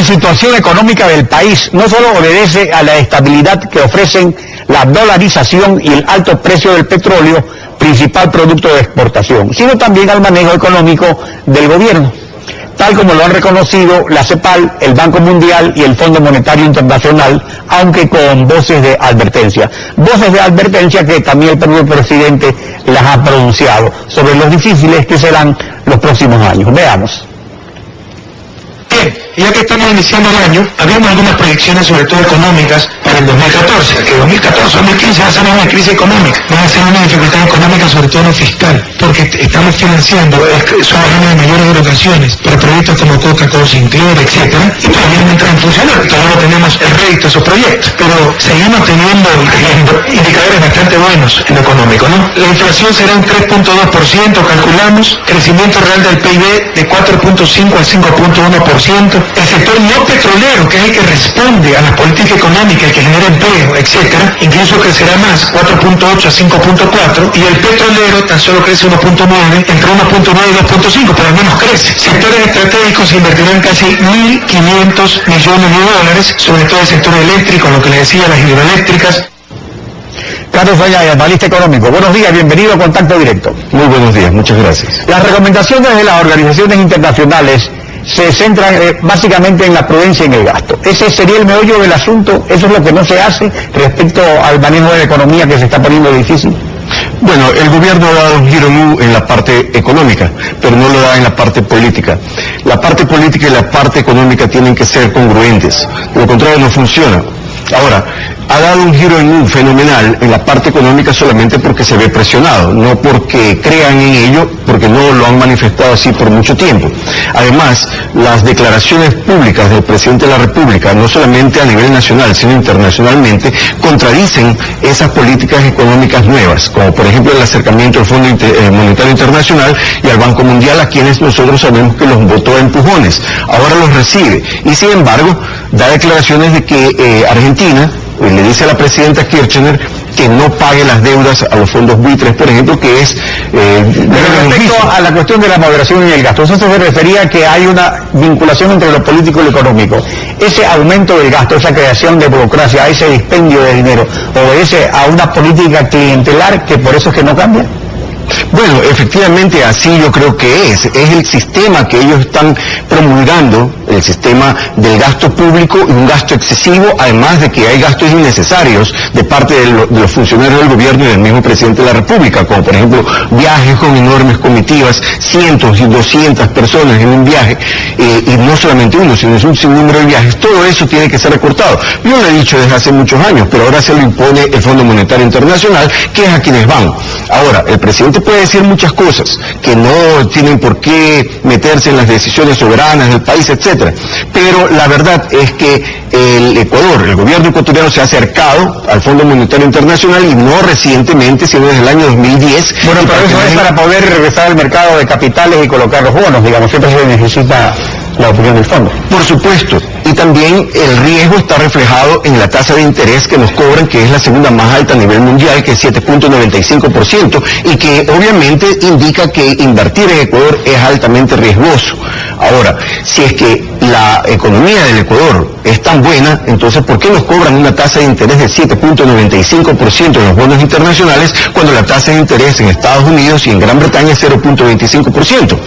situación económica del país no solo obedece a la estabilidad que ofrecen la dolarización y el alto precio del petróleo, principal producto de exportación, sino también al manejo económico del gobierno, tal como lo han reconocido la CEPAL, el Banco Mundial y el Fondo Monetario Internacional, aunque con voces de advertencia. Voces de advertencia que también el propio presidente las ha pronunciado sobre los difíciles que serán los próximos años. Veamos. Bien, ya que estamos iniciando el año, habíamos algunas proyecciones, sobre todo económicas, para el 2014, que 2014-2015 va a ser una crisis económica, va a ser una dificultad económica, sobre todo en lo fiscal, porque estamos financiando, son años de mayores erogaciones para proyectos como Coca-Cola, Sinclair, etc. Y todavía no entran en funcionar, todavía no tenemos el rédito de esos proyectos, pero seguimos teniendo indicadores bastante buenos en lo económico, ¿no? La inflación será un 3.2%, calculamos, crecimiento real del PIB de 4.5 al 5.1%, el sector no petrolero, que es el que responde a la política económica, el que genera empleo, etcétera, incluso crecerá más, 4.8 a 5.4, y el petrolero tan solo crece 1.9, entre 1.9 y 2.5, pero al menos crece. Sectores estratégicos se invertirán casi 1.500 millones de dólares, sobre todo el sector eléctrico, lo que les decía, las hidroeléctricas. Carlos Vallaya, analista económico. Buenos días, bienvenido a Contacto Directo. Muy buenos días, muchas gracias. Las recomendaciones de las organizaciones internacionales se centran básicamente en la prudencia y en el gasto. Ese sería el meollo del asunto. Eso es lo que no se hace respecto al manejo de la economía, que se está poniendo difícil. Bueno, el gobierno ha dado un giro en la parte económica, pero no lo da en la parte política. La parte política y la parte económica tienen que ser congruentes, de lo contrario no funciona. Ahora, ha dado un giro fenomenal en la parte económica solamente porque se ve presionado, no porque crean en ello, porque no lo han manifestado así por mucho tiempo. Además, las declaraciones públicas del presidente de la República, no solamente a nivel nacional, sino internacionalmente, contradicen esas políticas económicas nuevas, como por ejemplo el acercamiento al Fondo Monetario Internacional y al Banco Mundial, a quienes nosotros sabemos que los votó a empujones. Ahora los recibe y sin embargo da declaraciones de que Argentina le dice a la presidenta Kirchner que no pague las deudas a los fondos buitres, por ejemplo, que es... Pero respecto a la cuestión de la moderación y el gasto, eso se refería a que hay una vinculación entre lo político y lo económico. Ese aumento del gasto, esa creación de burocracia, ese dispendio de dinero, obedece a una política clientelar que por eso es que no cambia. Bueno, efectivamente así yo creo que es el sistema que ellos están promulgando, el sistema del gasto público y un gasto excesivo, además de que hay gastos innecesarios de parte de los funcionarios del gobierno y del mismo presidente de la República, como por ejemplo viajes con enormes comitivas, cientos y 200 personas en un viaje, y no solamente uno, sino es un sinnúmero de viajes. Todo eso tiene que ser recortado. Yo lo he dicho desde hace muchos años, pero ahora se lo impone el Fondo Monetario Internacional, que es a quienes van. Ahora, el presidente puede decir muchas cosas, que no tienen por qué meterse en las decisiones soberanas del país, etcétera. Pero la verdad es que el Ecuador, el gobierno ecuatoriano se ha acercado al Fondo Monetario Internacional y no recientemente, sino desde el año 2010. Bueno, pero eso es para poder regresar al mercado de capitales y colocar los bonos, digamos, siempre se necesita la opinión del fondo. Por supuesto, y también el riesgo está reflejado en la tasa de interés que nos cobran, que es la segunda más alta a nivel mundial, que es 7.95%, y que obviamente indica que invertir en Ecuador es altamente riesgoso. Ahora, si es que la economía del Ecuador es tan buena, entonces ¿por qué nos cobran una tasa de interés de 7.95% en los bonos internacionales cuando la tasa de interés en Estados Unidos y en Gran Bretaña es 0.25%?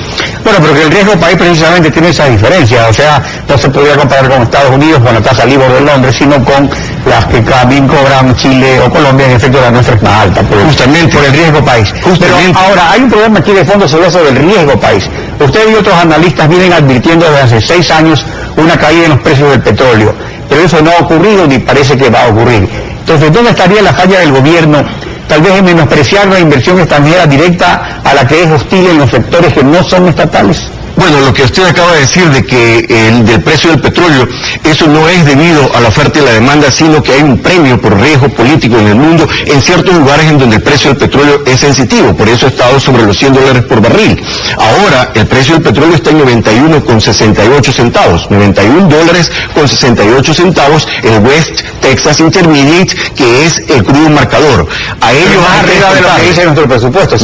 Bueno, pero que el riesgo país precisamente tiene esa diferencia, o sea, no se podría comparar con Estados Unidos con la tasa LIBOR de Londres, sino con las que también cobran Chile o Colombia, en efecto la nuestra es más alta, justamente por el riesgo país. Pero ahora, hay un problema aquí de fondo sobre eso del riesgo país. Usted y otros analistas vienen advirtiendo desde hace 6 años una caída en los precios del petróleo, pero eso no ha ocurrido ni parece que va a ocurrir. Entonces, ¿dónde estaría la falla del gobierno? Tal vez en menospreciar la inversión extranjera directa a la que es hostil en los sectores que no son estatales. Bueno, lo que usted acaba de decir de que del precio del petróleo, eso no es debido a la oferta y la demanda, sino que hay un premio por riesgo político en el mundo en ciertos lugares en donde el precio del petróleo es sensitivo, por eso ha estado sobre los $100 por barril. Ahora el precio del petróleo está en 91,68 centavos, $91,68 el West Texas Intermediate, que es el crudo marcador. A ellos más arriba de lo que dice nuestro presupuesto.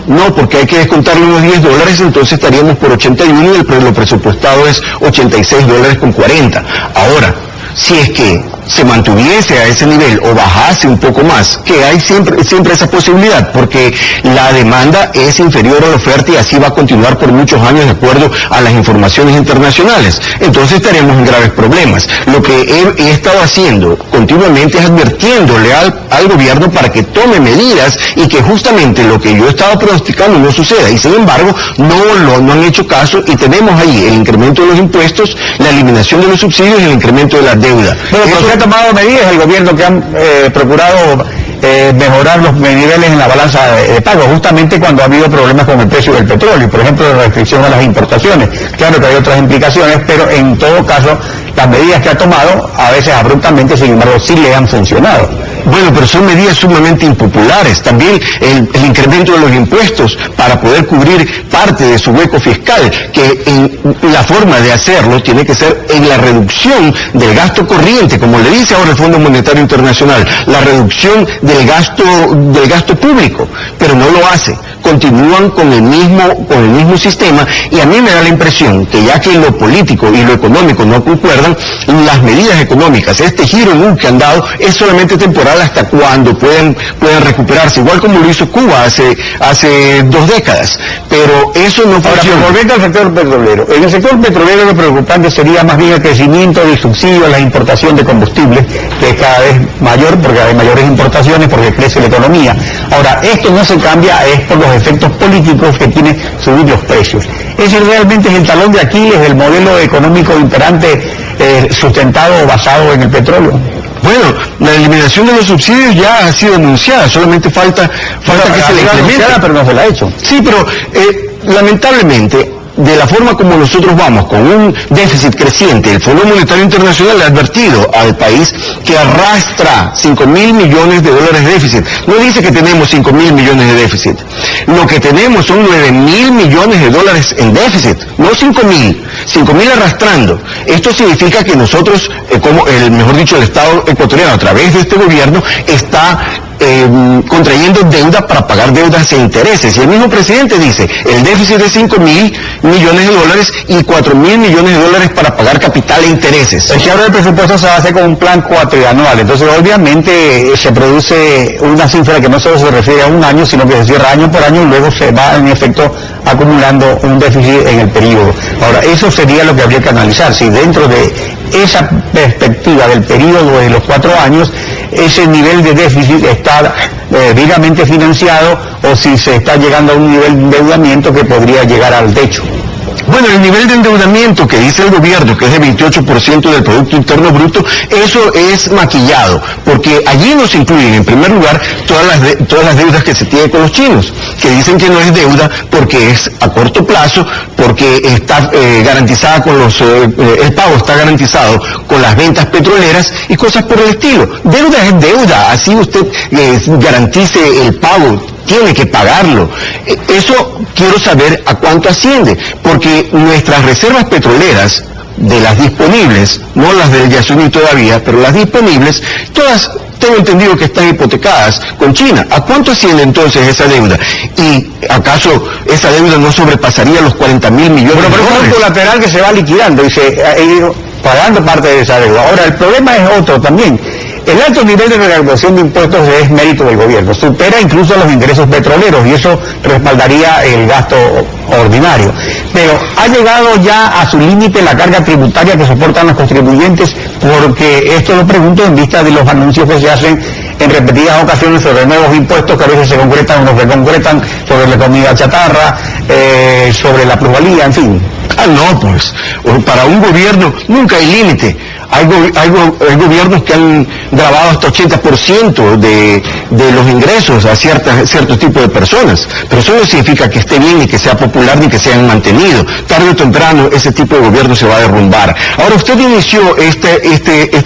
No, porque hay que descontarle unos $10, entonces estaríamos por $80. 81 y lo presupuestado es $86.40. Ahora, si es que se mantuviese a ese nivel o bajase un poco más, que hay siempre esa posibilidad, porque la demanda es inferior a la oferta y así va a continuar por muchos años de acuerdo a las informaciones internacionales. Entonces estaremos en graves problemas. Lo que he estado haciendo continuamente es advirtiéndole al gobierno para que tome medidas y que justamente lo que yo estaba pronosticando no suceda. Y sin embargo, no han hecho caso y tenemos ahí el incremento de los impuestos, la eliminación de los subsidios y el incremento de la deuda. Ha tomado medidas el gobierno que han procurado mejorar los niveles en la balanza de pago, justamente cuando ha habido problemas con el precio del petróleo, por ejemplo, la restricción a las importaciones. Claro que hay otras implicaciones, pero en todo caso, las medidas que ha tomado, a veces abruptamente, sin embargo, sí le han funcionado. Bueno, pero son medidas sumamente impopulares. También el incremento de los impuestos para poder cubrir parte de su hueco fiscal, que la forma de hacerlo tiene que ser en la reducción del gasto corriente, como le dice ahora el Fondo Monetario Internacional, la reducción del gasto público, pero no lo hace. Continúan con el mismo sistema, y a mí me da la impresión que ya que lo político y lo económico no concuerdan, las medidas económicas, este giro que han dado, es solamente temporal hasta cuando puedan recuperarse, igual como lo hizo Cuba hace 2 décadas, pero eso no funciona. Ahora, volviendo al sector petrolero, en el sector petrolero lo preocupante sería más bien el crecimiento de subsidios, la importación de combustibles, que es cada vez mayor porque hay mayores importaciones, porque crece la economía. Ahora, esto no se cambia, es por los efectos políticos que tiene subir los precios. Ese realmente es el talón de Aquiles del modelo económico imperante sustentado o basado en el petróleo. Bueno, la eliminación de los subsidios ya ha sido anunciada, solamente falta que se le implemente. Pero no se la ha hecho. Sí, pero lamentablemente, de la forma como nosotros vamos, con un déficit creciente, el Fondo Monetario Internacional ha advertido al país que arrastra $5.000 millones de déficit. No dice que tenemos $5.000 millones de déficit. Lo que tenemos son $9.000 millones de en déficit, no 5.000 arrastrando. Esto significa que nosotros, el Estado ecuatoriano, a través de este gobierno, está contrayendo deuda para pagar deudas e intereses. Y el mismo presidente dice, el déficit es $5.000 millones y $4.000 millones para pagar capital e intereses. Es que ahora el presupuesto se hace con un plan cuatrianual, entonces obviamente se produce una cifra que no solo se refiere a un año, sino que se cierra año por año y luego se va en efecto acumulando un déficit en el periodo. Ahora, eso sería lo que habría que analizar, si dentro de esa perspectiva del periodo de los 4 años, ese nivel de déficit está debidamente financiado o si se está llegando a un nivel de endeudamiento que podría llegar al techo. Bueno, el nivel de endeudamiento que dice el gobierno, que es de 28% del Producto Interno Bruto, eso es maquillado, porque allí no se incluyen, en primer lugar, todas las deudas que se tienen con los chinos, que dicen que no es deuda porque es a corto plazo, porque está garantizada con el pago está garantizado con las ventas petroleras y cosas por el estilo. Deuda es deuda, así usted garantice el pago, tiene que pagarlo. Eso quiero saber a cuánto asciende, porque nuestras reservas petroleras, de las disponibles, no las del Yasuní todavía, pero las disponibles, todas tengo entendido que están hipotecadas con China. ¿A cuánto asciende entonces esa deuda? ¿Y acaso esa deuda no sobrepasaría los $40.000 millones? Pero es un colateral que se va liquidando y se ha ido pagando parte de esa deuda. Ahora, el problema es otro también. El alto nivel de recaudación de impuestos es mérito del gobierno, supera incluso los ingresos petroleros y eso respaldaría el gasto ordinario. Pero ha llegado ya a su límite la carga tributaria que soportan los contribuyentes, porque esto lo pregunto en vista de los anuncios que se hacen en repetidas ocasiones sobre nuevos impuestos que a veces se concretan o no se concretan, sobre la comida chatarra, sobre la plusvalía, en fin. No, pues, para un gobierno nunca hay límite. Hay gobiernos que han grabado hasta 80% de los ingresos a ciertos tipos de personas, pero eso no significa que esté bien, ni que sea popular, ni que sean mantenido. Tarde o temprano ese tipo de gobierno se va a derrumbar. Ahora, usted inició esta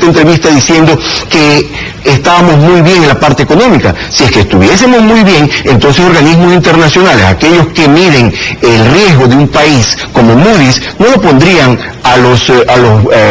entrevista diciendo que estábamos muy bien en la parte económica. Si es que estuviésemos muy bien, entonces organismos internacionales, aquellos que miden el riesgo de un país como Moody's, no lo pondrían a los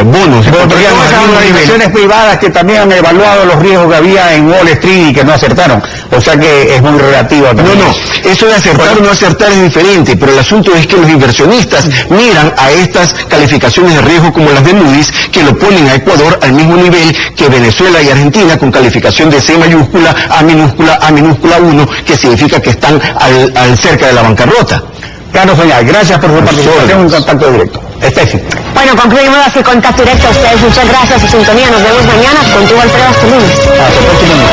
bonos. Pero bolivianos todas al esas mismo nivel. organizaciones privadas que también han evaluado los riesgos que había en Wall Street y que no acertaron. O sea que es muy relativo también. No, eso de acertar o no acertar es diferente, pero el asunto es que los inversionistas miran a estas calificaciones de riesgo como las de Moody's, que lo ponen a Ecuador al mismo nivel que Venezuela y Argentina, con calificación de C mayúscula, A minúscula 1, que significa que están al cerca de la bancarrota. Carlos Oñate, gracias por su participación en Contacto Directo. Estefi. Bueno, concluimos así Contacto Directo. A ustedes muchas gracias y sintonía. Nos vemos mañana. Contigo, Alfredo, hasta el lunes. Hasta el próximo lunes.